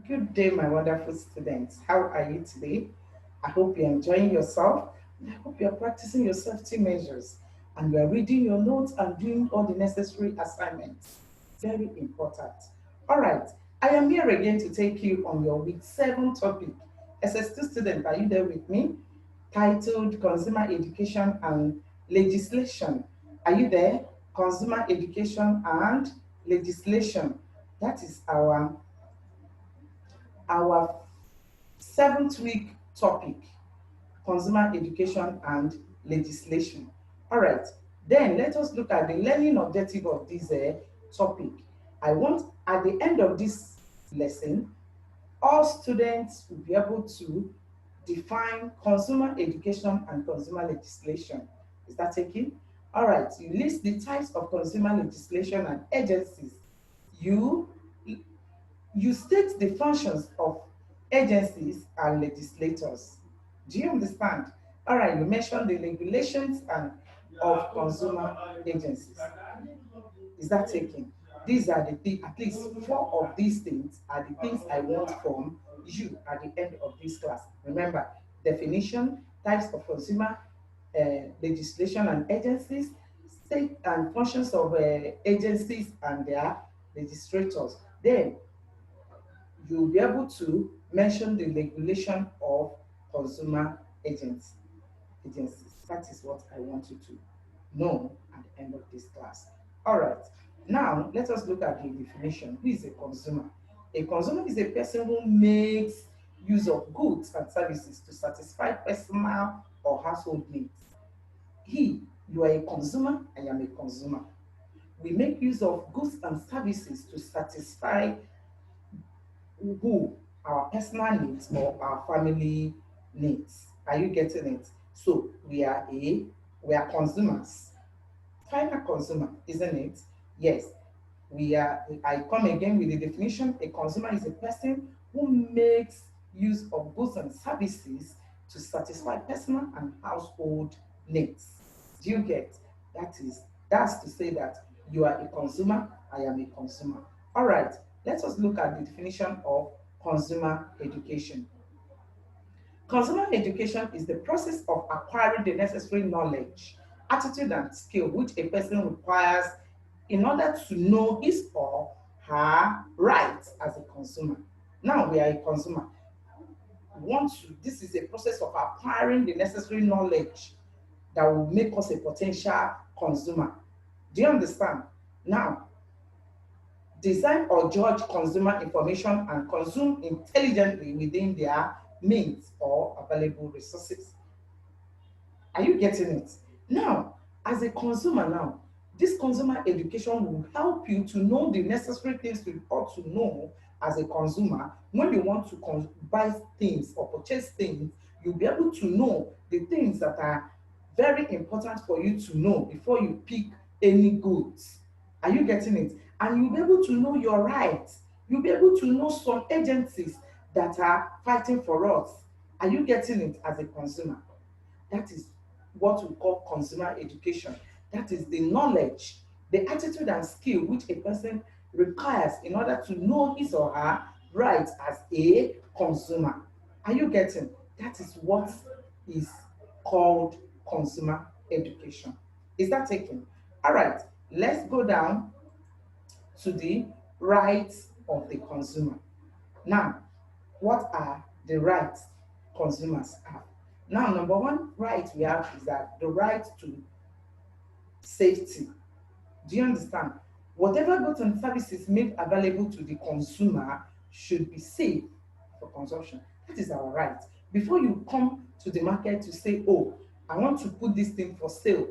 Good day, my wonderful students. How are you today? I hope you're enjoying yourself. And I hope you're practicing your safety measures and you're reading your notes and doing all the necessary assignments. Very important. All right, I am here again to take you on your week 7 topic. SS2 student, are you there with me? Titled Consumer Education and Legislation. Are you there? Consumer Education and Legislation. That is our seventh week topic, consumer education and legislation. All right, then let us look at the learning objective of this topic. I want at the end of this lesson, all students will be able to define consumer education and consumer legislation. Is that taken? All right, you list the types of consumer legislation and agencies. You you state the functions of agencies and legislators. Do you understand? All right, you mentioned the regulations and of consumer agencies. Is that taken? These are the things, at least four of these things are the things I want from you at the end of this class. Remember, definition, types of consumer legislation and agencies, state and functions of agencies and their legislators. Then you'll be able to mention the regulation of consumer agencies. That is what I want you to know at the end of this class. All right. Now, let us look at the definition. Who is a consumer? A consumer is a person who makes use of goods and services to satisfy personal or household needs. You are a consumer, I am a consumer. We make use of goods and services to satisfy who our personal needs or our family needs. Are you getting it? So we are consumers, final consumer, isn't it? Yes, we are. I come again with the definition. A consumer is a person who makes use of goods and services to satisfy personal and household needs. Do you get? That's to say that you are a consumer, I am a consumer. All right, let us look at the definition of consumer education. Consumer education is the process of acquiring the necessary knowledge, attitude, and skill which a person requires in order to know his or her rights as a consumer. Now we are a consumer. This is a process of acquiring the necessary knowledge that will make us a potential consumer. Do you understand? Now, design or judge consumer information and consume intelligently within their means or available resources. Are you getting it? Now, as a consumer now, this consumer education will help you to know the necessary things you ought to know as a consumer. When you want to buy things or purchase things, you'll be able to know the things that are very important for you to know before you pick any goods. Are you getting it? And you'll be able to know your rights. You'll be able to know some agencies that are fighting for us. Are you getting it as a consumer? That is what we call consumer education. That is the knowledge, the attitude and skill which a person requires in order to know his or her rights as a consumer. Are you getting? That is what is called consumer education. Is that taken? All right, let's go down to the rights of the consumer. Now, what are the rights consumers have? Now, number one right we have is that the right to safety. Do you understand? Whatever goods and services made available to the consumer should be safe for consumption. That is our right. Before you come to the market to say, oh, I want to put this thing for sale,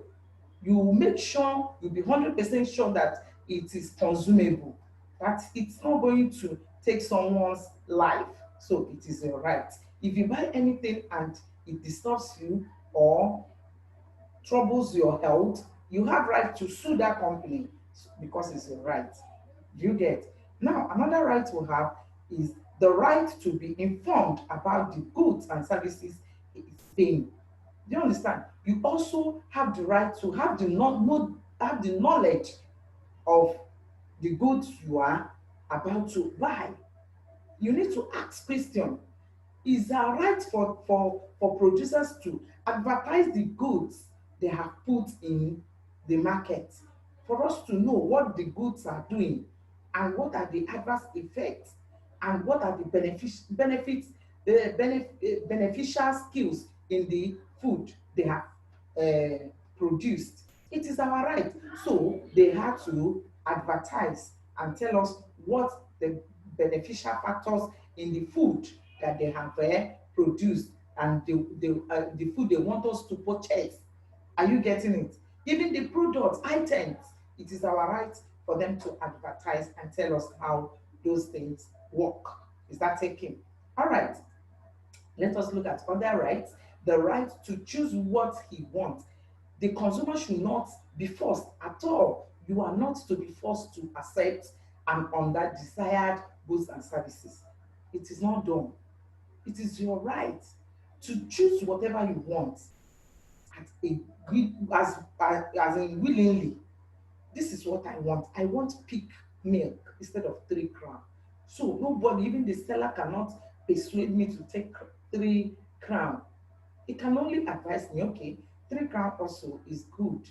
you will make sure, you'll be 100% sure that it is consumable, that it's not going to take someone's life. So it is your right. If you buy anything and it disturbs you or troubles your health, you have right to sue that company because it's your right. You get. Now, another right we have is the right to be informed about the goods and services it's paying. Do you understand? You also have the right to have have the knowledge of the goods you are about to buy. You need to ask question. Is that right for producers to advertise the goods they have put in the market, for us to know what the goods are doing and what are the adverse effects and what are the beneficial skills in the food they have produced. It is our right. So they had to advertise and tell us what the beneficial factors in the food that they have produced and the food they want us to purchase. Are you getting it? Even the product items, it is our right for them to advertise and tell us how those things work. Is that taken? All right. Let us look at other rights. The right to choose what he wants. The consumer should not be forced at all. You are not to be forced to accept an undesired goods and services. It is not done. It is your right to choose whatever you want at a as in willingly. This is what I want. I want pig milk instead of 3 crown. So nobody, even the seller, cannot persuade me to take 3 crown. He can only advise me, okay, 3 crown also is good,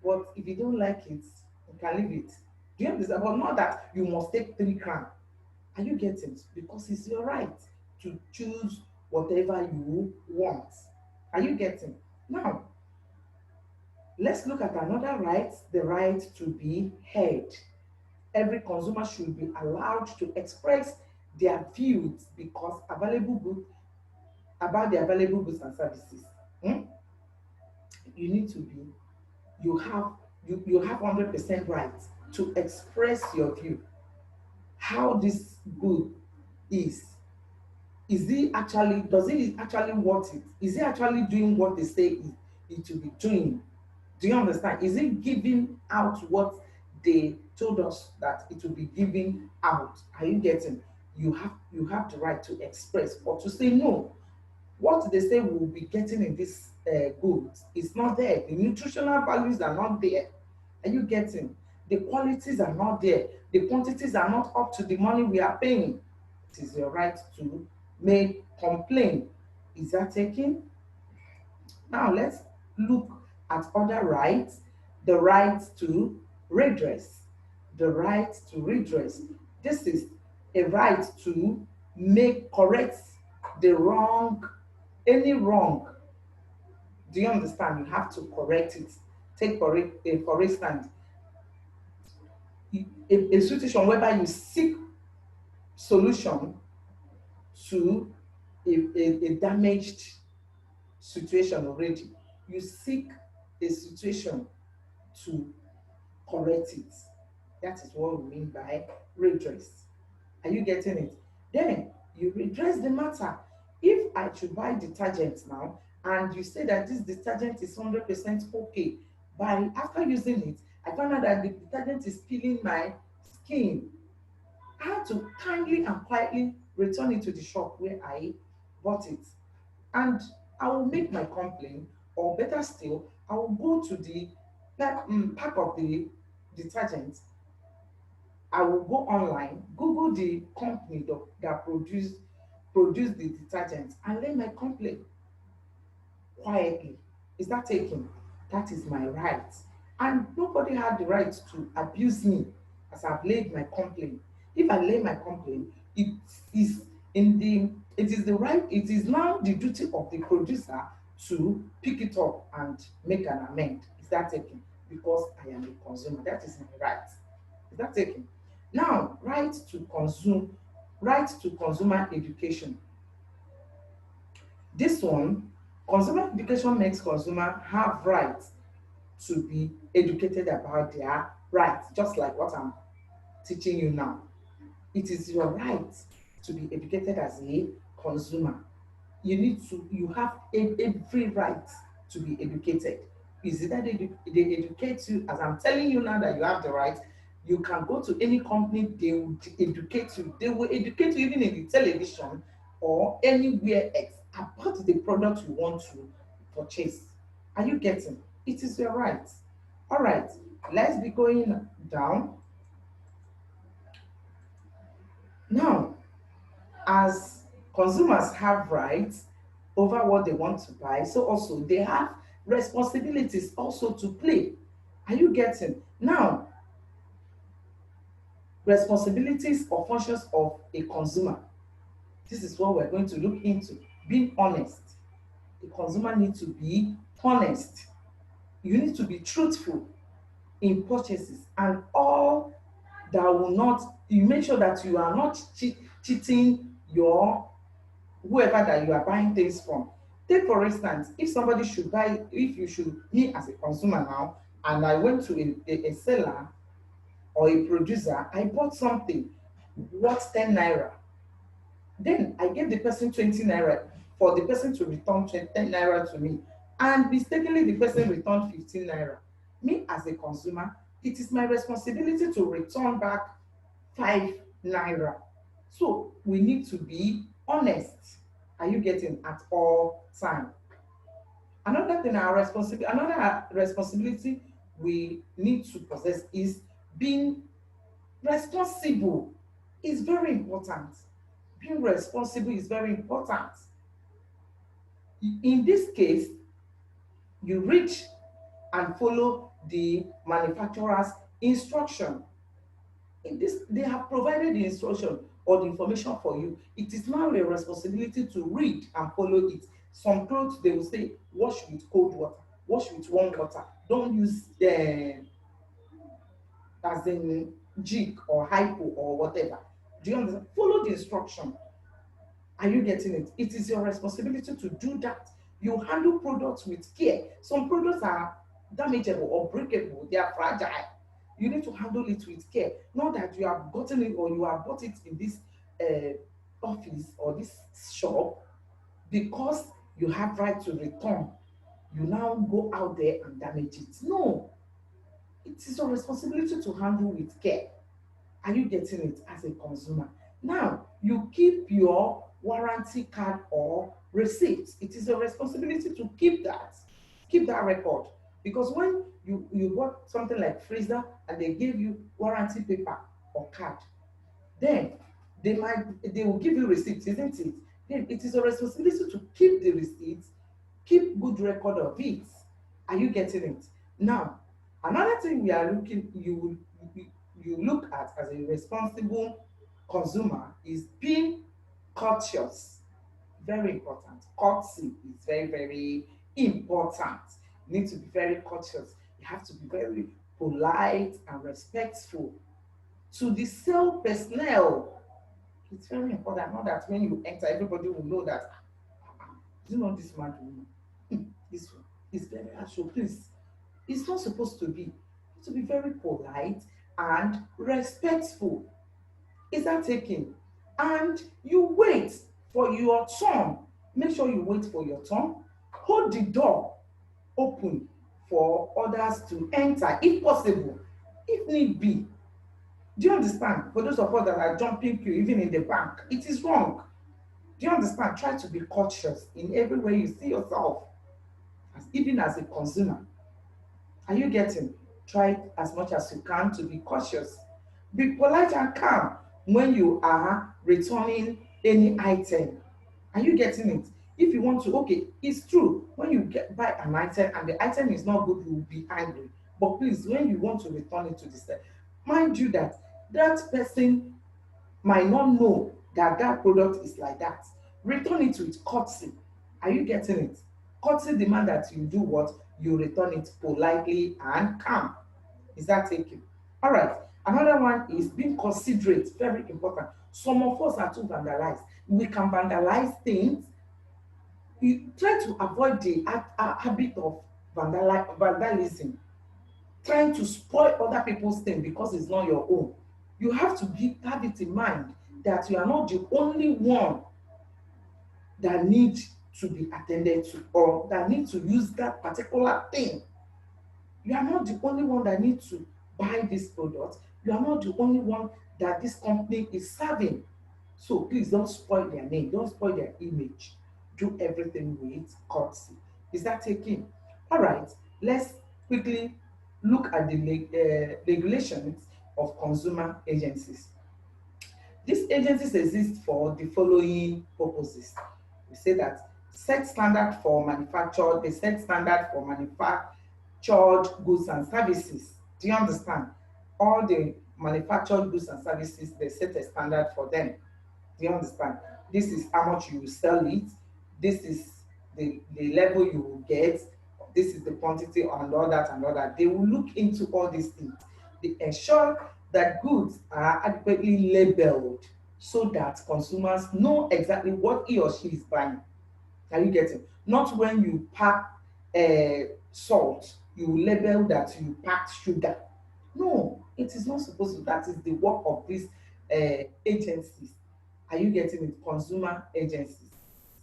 but if you don't like it, you can leave it. Do you understand? But not that you must take 3 crown. Are you getting it? Because it's your right to choose whatever you want. Are you getting? Now, let's look at another right, the right to be heard. Every consumer should be allowed to express their views because available good about the available goods and services. Hmm? You need to be, you have you have 100% right to express your view. How this good is. Is he actually, does he actually want it? Is he actually doing what they say it to be doing? Do you understand? Is it giving out what they told us that it will be giving out? Are you getting? You have the right to express or to say no. What they say we'll be getting in this goods is not there. The nutritional values are not there. Are you getting? The qualities are not there. The quantities are not up to the money we are paying. It is your right to make complaint. Is that taken? Now let's look at other rights. The right to redress. The right to redress. This is a right to make correct the wrong, any wrong. Do you understand? You have to correct it. Take for instance, a situation whereby you seek solution to a damaged situation already. You seek a situation to correct it. That is what we mean by redress. Are you getting it? Then you redress the matter. If I should buy detergent now and you say that this detergent is 100% okay, by after using it, I found out that the detergent is peeling my skin. I had to kindly and quietly return it to the shop where I bought it. And I will make my complaint, or better still, I will go to the pack of the detergent. I will go online, Google the company that produce the detergent and lay my complaint quietly. Is that taken? That is my right. And nobody had the right to abuse me as I've laid my complaint. If I lay my complaint, is it is the right, it is now the duty of the producer to pick it up and make an amend. Is that taken? Because I am a consumer. That is my right. Is that taken? Now, right to consumer education. This one, consumer education makes consumer have rights to be educated about their rights, just like what I'm teaching you now. It is your right to be educated as a consumer. You have every right to be educated. Is it that they educate you, as I'm telling you now that you have the right? You can go to any company, they will educate you. They will educate you even in the television or anywhere else about the product you want to purchase. Are you getting? It is your right. All right, let's be going down now. As consumers have rights over what they want to buy, so also they have responsibilities also to play. Are you getting? Now, responsibilities or functions of a consumer. This is what we're going to look into. Being honest. The consumer needs to be honest. You need to be truthful in purchases and all that will not, you make sure that you are not cheating your whoever that you are buying things from. Take for instance, if somebody should buy, if you should, me as a consumer now, and I went to a seller or a producer, I bought something worth 10 naira. Then I gave the person 20 naira for the person to return 10 naira to me. And mistakenly, the person returned 15 naira. Me as a consumer, it is my responsibility to return back 5 naira. So we need to be honest. Are you getting at all time? Another responsibility we need to possess is being responsible. Is very important. Being responsible is very important. In this case, you reach and follow the manufacturer's instruction. In this, they have provided the instruction or the information for you. It is now your responsibility to read and follow it. Some clothes they will say wash with cold water, wash with warm water. Don't use as in jig or hypo or whatever. Do you understand? Follow the instruction. Are you getting it? It is your responsibility to do that. You handle products with care. Some products are damageable or breakable, they are fragile. You need to handle it with care. Not that you have gotten it or you have bought it in this office or this shop because you have right to return. You now go out there and damage it. No, it is your responsibility to handle with care. Are you getting it as a consumer? Now, you keep your warranty card or receipt. It is your responsibility to keep that record. Because when you bought something like freezer and they gave you warranty paper or card, then they will give you receipts, isn't it? Then it is your responsibility to keep the receipts, keep good record of it. Are you getting it? Now, another thing we are looking, you look at as a responsible consumer is being courteous. Very important. Courtesy is very, very important. You need to be very courteous. You have to be very polite and respectful to the sale personnel. It's very important. Not that when you enter, everybody will know that, do you know this man? This one is very actual. Please, it's not supposed to be. You have to be very polite and respectful. Is that taken? And you wait for your turn. Make sure you wait for your turn. Hold the door open for others to enter if possible, if need be. Do you understand? For those of us that are jumping queue, even in the bank, it is wrong. Do you understand? Try to be cautious in every way you see yourself, even as a consumer. Are you getting? Try as much as you can to be cautious. Be polite and calm when you are returning any item. Are you getting it? If you want to, okay, it's true. When you buy an item and the item is not good, you will be angry. But please, when you want to return it to the store, mind you that that person might not know that that product is like that. Return it with courtesy. Are you getting it? Courtesy demand that you do what? You return it politely and calm. Is that taken? All right. Another one is being considerate. Very important. Some of us are too vandalized. We can vandalize things. You try to avoid the habit of vandalism, trying to spoil other people's thing because it's not your own. You have to have it in mind that you are not the only one that need to be attended to or that need to use that particular thing. You are not the only one that needs to buy this product. You are not the only one that this company is serving. So please don't spoil their name, don't spoil their image. Do everything with courtesy. Is that taken? All right, let's quickly look at the regulations of consumer agencies. These agencies exist for the following purposes. We say that set standard for manufactured, they set standard for manufactured goods and services. Do you understand? All the manufactured goods and services, they set a standard for them. Do you understand? This is how much you will sell it. This is the level you will get. This is the quantity and all that and all that. They will look into all these things. They ensure that goods are adequately labeled so that consumers know exactly what he or she is buying. Are you getting? Not when you pack salt, you label that you packed sugar. No, it is not supposed to. That is the work of these agencies. Are you getting it? Consumer agencies.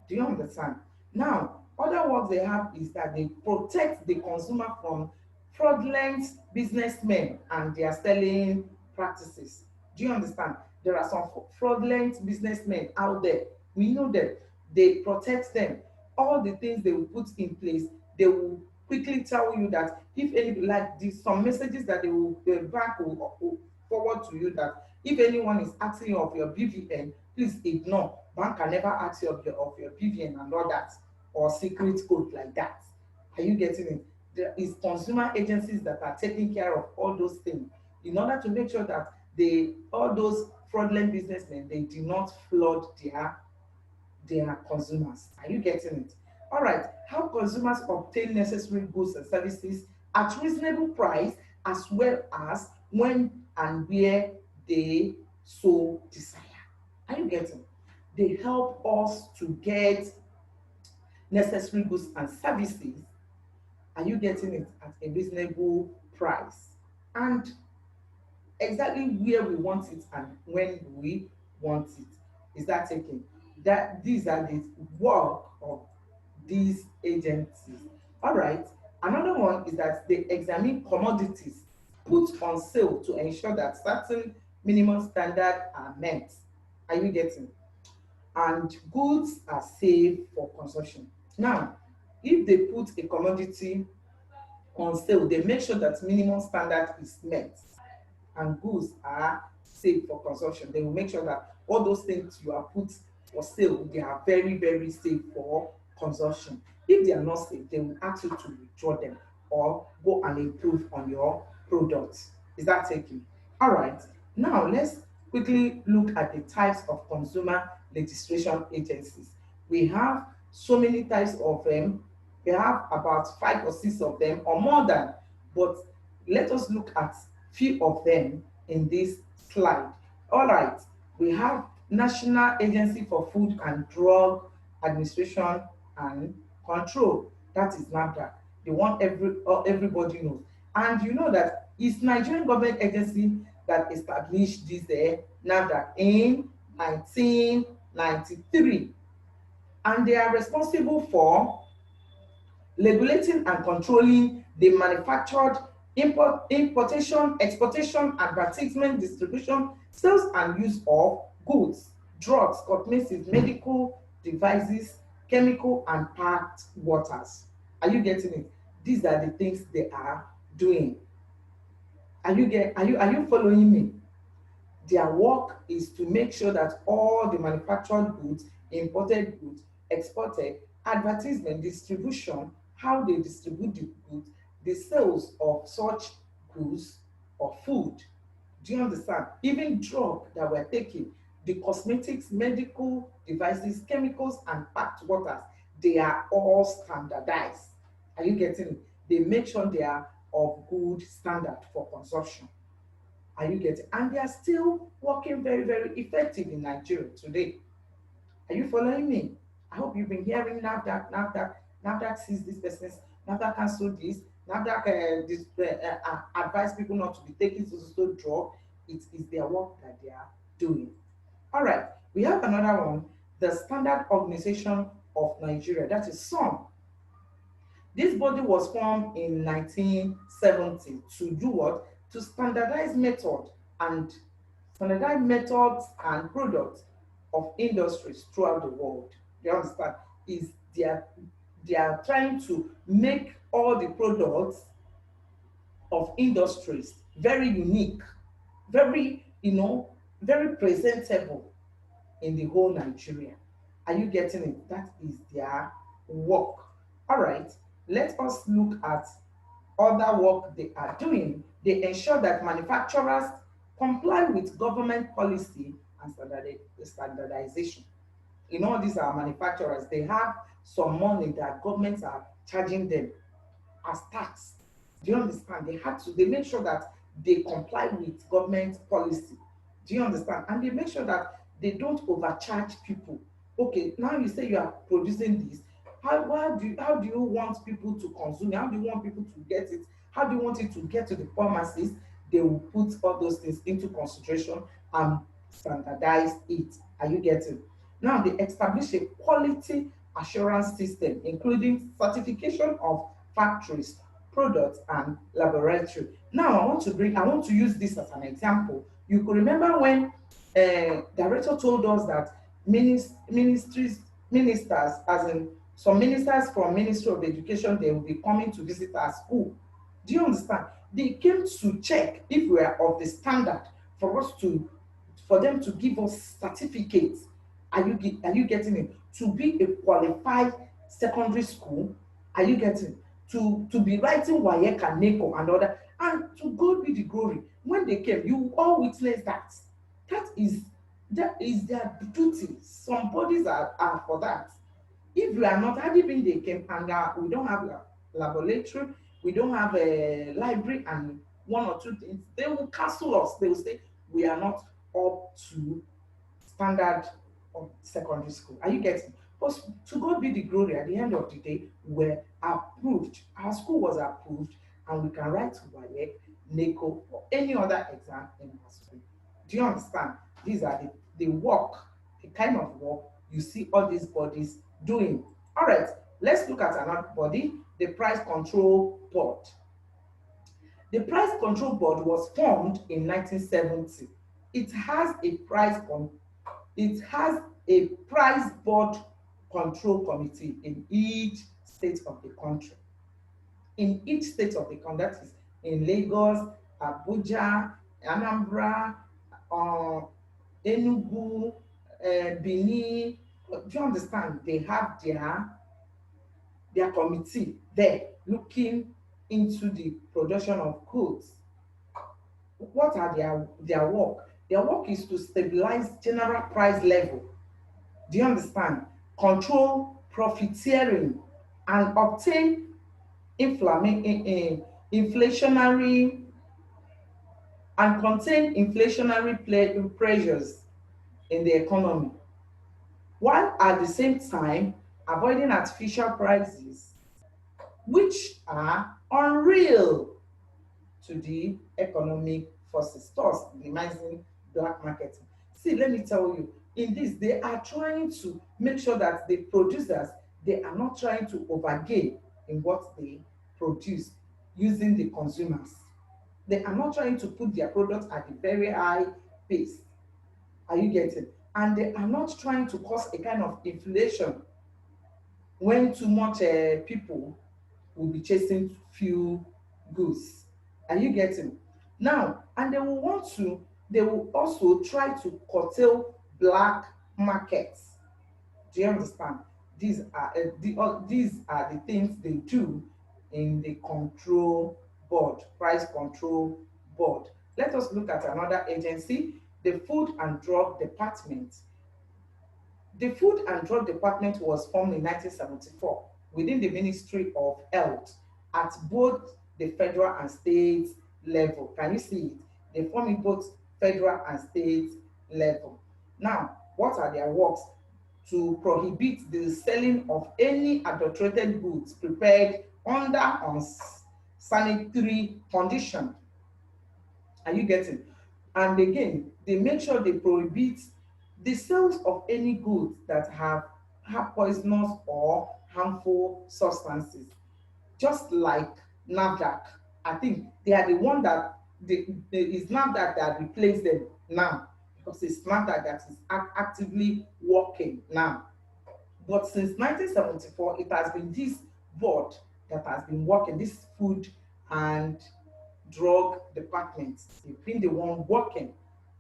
Do you understand? Now, other work they have is that they protect the consumer from fraudulent businessmen and their selling practices. Do you understand? There are some fraudulent businessmen out there. We know them. They protect them. All the things they will put in place, they will quickly tell you that if any, like this, some messages that the bank will forward to you, that if anyone is asking you of your BVN, please ignore. Bank can never ask you of your BVN and all that, or secret code like that. Are you getting it? There is consumer agencies that are taking care of all those things in order to make sure that they all those fraudulent businessmen, they do not flood their consumers. Are you getting it? All right. How consumers obtain necessary goods and services at reasonable price, as well as when and where they so desire. Are you getting? They help us to get necessary goods and services. Are you getting it at a reasonable price? And exactly where we want it and when we want it. Is that taken? That these are the work of these agencies. All right. Another one is that they examine commodities put on sale to ensure that certain minimum standards are met. Are you getting? And goods are safe for consumption. Now, if they put a commodity on sale, they make sure that minimum standard is met and goods are safe for consumption. They will make sure that all those things you are put for sale, they are very, very safe for consumption. If they are not safe, they will ask you to withdraw them or go and improve on your product. Is that taken? All right. Now let's quickly look at the types of consumer registration agencies. We have so many types of them. We have about 5 or 6 of them or more than, but let us look at few of them in this slide. All right, we have National Agency for Food and Drug Administration and Control. That is NAFDAC, the one everybody knows. And you know that it's Nigerian government agency that established this NAFDAC in 1993, and they are responsible for regulating and controlling the manufactured, importation, exportation, advertisement, distribution, sales and use of goods, drugs, cosmetics, medical devices, chemical and packed waters. Are you getting it? These are the things they are doing. Are you following me? Their work is to make sure that all the manufactured goods, imported goods, exported, advertisement, distribution, how they distribute the goods, the sales of such goods or food. Do you understand? Even drug that we're taking, the cosmetics, medical devices, chemicals, and packed waters, they are all standardized. Are you getting it? They make sure they are of good standard for consumption. Are you getting? And they are still working very, very effective in Nigeria today. Are you following me? I hope you've been hearing NAFDAC sees this person, NAFDAC cancel this, NAFDAC advise people not to be taking so drug. It is their work that they are doing. All right, we have another one, the Standard Organization of Nigeria, that is SON. This body was formed in 1970 to do what? To and standardize methods and products of industries throughout the world. You understand? Is they are trying to make all the products of industries very unique, very very presentable in the whole Nigeria. Are you getting it? That is their work. All right, let us look at other work they are doing. They ensure that manufacturers comply with government policy and standardization. In all these are manufacturers, they have some money that governments are charging them as tax. Do you understand? They make sure that they comply with government policy. Do you understand? And they make sure that they don't overcharge people. Okay, now you say you are producing this. How do you want people to consume it? How do you want people to get it? How do you want it to get to the pharmacies? They will put all those things into consideration and standardize it. Are you getting? Now they establish a quality assurance system, including certification of factories, products, and laboratory. Now I want to use this as an example. You could remember when director told us that ministers, as in some ministers from Ministry of Education, they will be coming to visit our school. Do you understand? They came to check if we are of the standard for us to for them to give us certificates. Are you getting it? To be a qualified secondary school, are you getting? To be writing WAEC and NECO and other, and to God be the glory. When they came, you all witnessed that. That is that is their duty. Some bodies are for that. If we are not, had it been they came and we don't have laboratory, we don't have a library and one or two things, they will cancel us. They will say we are not up to standard of secondary school. Are you getting? But to God be the glory, at the end of the day, we're approved. Our school was approved, and we can write WAEC, NECO, or any other exam in our school. Do you understand? These are the work, the kind of work you see all these bodies doing. All right, let's look at another body, the Price Control Board. The Price Control Board was formed in 1970. It has a it has a price board control committee in each state of the country. In each state of the country, that is in Lagos, Abuja, Anambra, uh, Enugu, Benin. Do you understand? They have their committee there looking into the production of goods. What are their work? Their work is to stabilize general price level. Do you understand? Control profiteering and obtain inflationary and contain inflationary pressures in the economy, while at the same time avoiding artificial prices which are unreal to the economic forces, thus minimizing black marketing. See, let me tell you, in this, they are trying to make sure that the producers, they are not trying to overgain in what they produce using the consumers. They are not trying to put their products at a very high pace. Are you getting? And they are not trying to cause a kind of inflation when too much people will be chasing few goods. Are you getting? Now, and they will also try to curtail black markets. Do you understand? These are the things they do in the control board, price control board. Let us look at another agency, the Food and Drug Department. The Food and Drug Department was formed in 1974 within the Ministry of Health at both the federal and state level. Can you see it? They form in both federal and state level. Now, what are their works? To prohibit the selling of any adulterated goods prepared under unsanitary condition. Are you getting? And again, they make sure they prohibit the sales of any goods that have poisonous or harmful substances. Just like NAFDAC, I think they are the one that it's NAFDAC that replaced them now, because it's NAFDAC that is actively working now. But since 1974, it has been this board that has been working, this food and drug department. They've been the one working.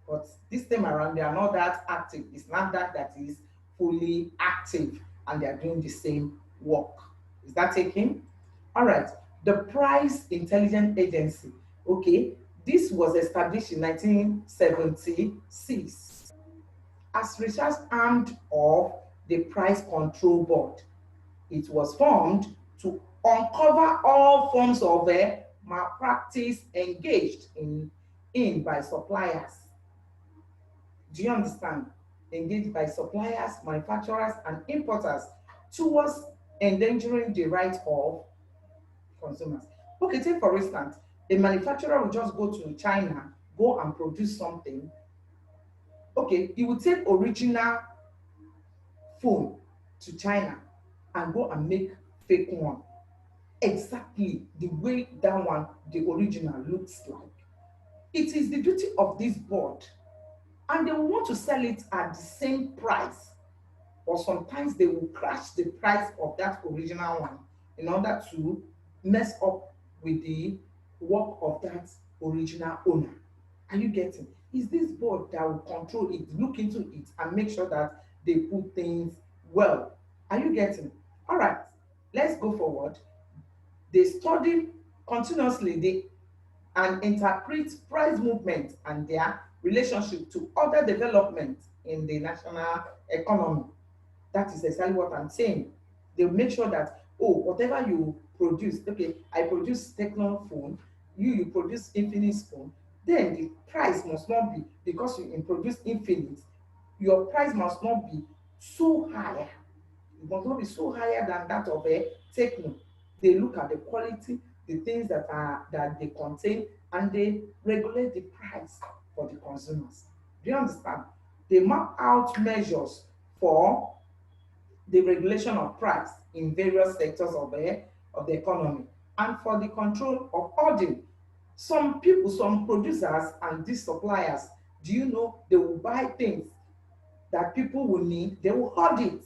But this time around, they are not that active. It's NAFDAC that is fully active and they are doing the same work. Is that taken? All right. The Price Intelligence Agency. Okay. This was established in 1976 as research arm of the Price Control Board. It was formed to uncover all forms of malpractice engaged in by suppliers. Do you understand? Engaged by suppliers, manufacturers, and importers towards endangering the rights of consumers. Okay, take for instance, a manufacturer will just go to China, go and produce something. Okay, he will take original phone to China and go and make fake one. Exactly the way that one, the original, looks like. It is the duty of this board, and they will want to sell it at the same price, or sometimes they will crash the price of that original one in order to mess up with the work of that original owner. Are you getting? Is this board that will control it, look into it, and make sure that they put things well? Are you getting? All right, let's go forward. They study continuously and interpret price movement and their relationship to other developments in the national economy. That is exactly what I'm saying. They make sure that, oh, whatever you produce, okay, I produce Techno phone, you produce Infinix phone, then the price must not be, because you produce Infinix, your price must not be so higher. It must not be so higher than that of a Techno. They look at the quality, the things that they contain, and they regulate the price for the consumers. Do you understand? They map out measures for the regulation of price in various sectors of the economy and for the control of hoarding. Some people, some producers and these suppliers, do you know they will buy things that people will need, they will hoard it,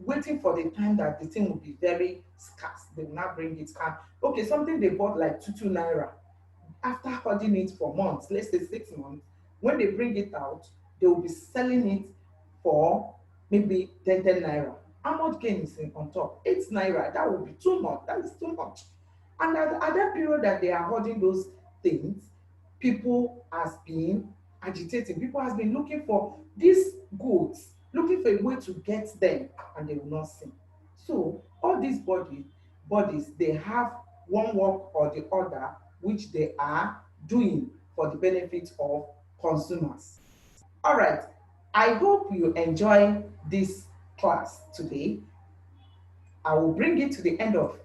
waiting for the time that the thing will be very scarce. They will not bring it. And okay, something they bought like two naira, after holding it for months, let's say 6 months, when they bring it out, they will be selling it for maybe 10 naira. How much gain is on top? 8 naira. That would be too much. That is too much. And at that period that they are holding those things, people has been agitating. People has been looking for these goods, looking for a way to get them, and they will not see. So all these bodies, they have one work or the other which they are doing for the benefit of consumers. All right. I hope you enjoy this class today. I will bring it to the end of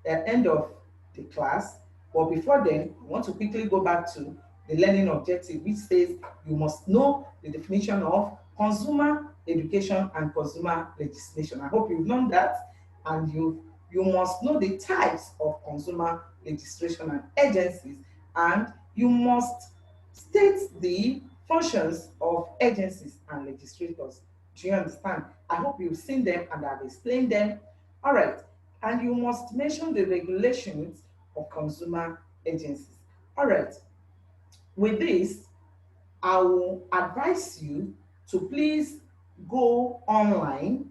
the class. But before then, I want to quickly go back to the learning objective, which says you must know the definition of consumer education and consumer legislation. I hope you've known that, and you must know the types of consumer legislation and agencies, and you must state the functions of agencies and legislators. Do you understand? I hope you've seen them and I've explained them. All right. And you must mention the regulations of consumer agencies. All right. With this, I will advise you to please go online,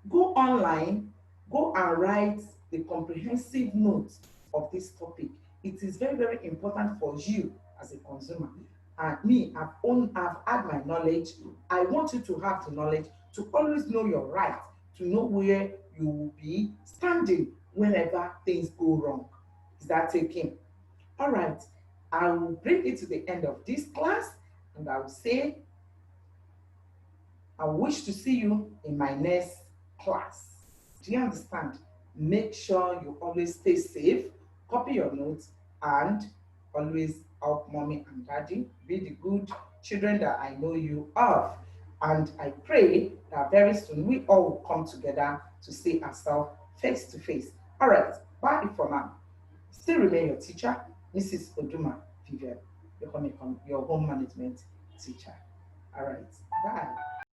go online, go and write the comprehensive notes of this topic. It is very, very important for you as a consumer. And me, I've had my knowledge. I want you to have the knowledge to always know your right, to know where you will be standing whenever things go wrong. Is that taken? All right. I will bring it to the end of this class, and I will say I wish to see you in my next class. Do you understand? Make sure you always stay safe, copy your notes, and always help mommy and daddy. Be the good children that I know you are. And I pray that very soon we all will come together to see ourselves face to face. All right, bye for now. Still remain your teacher, Mrs. Oduma Vivian, your home management teacher. All right, bye.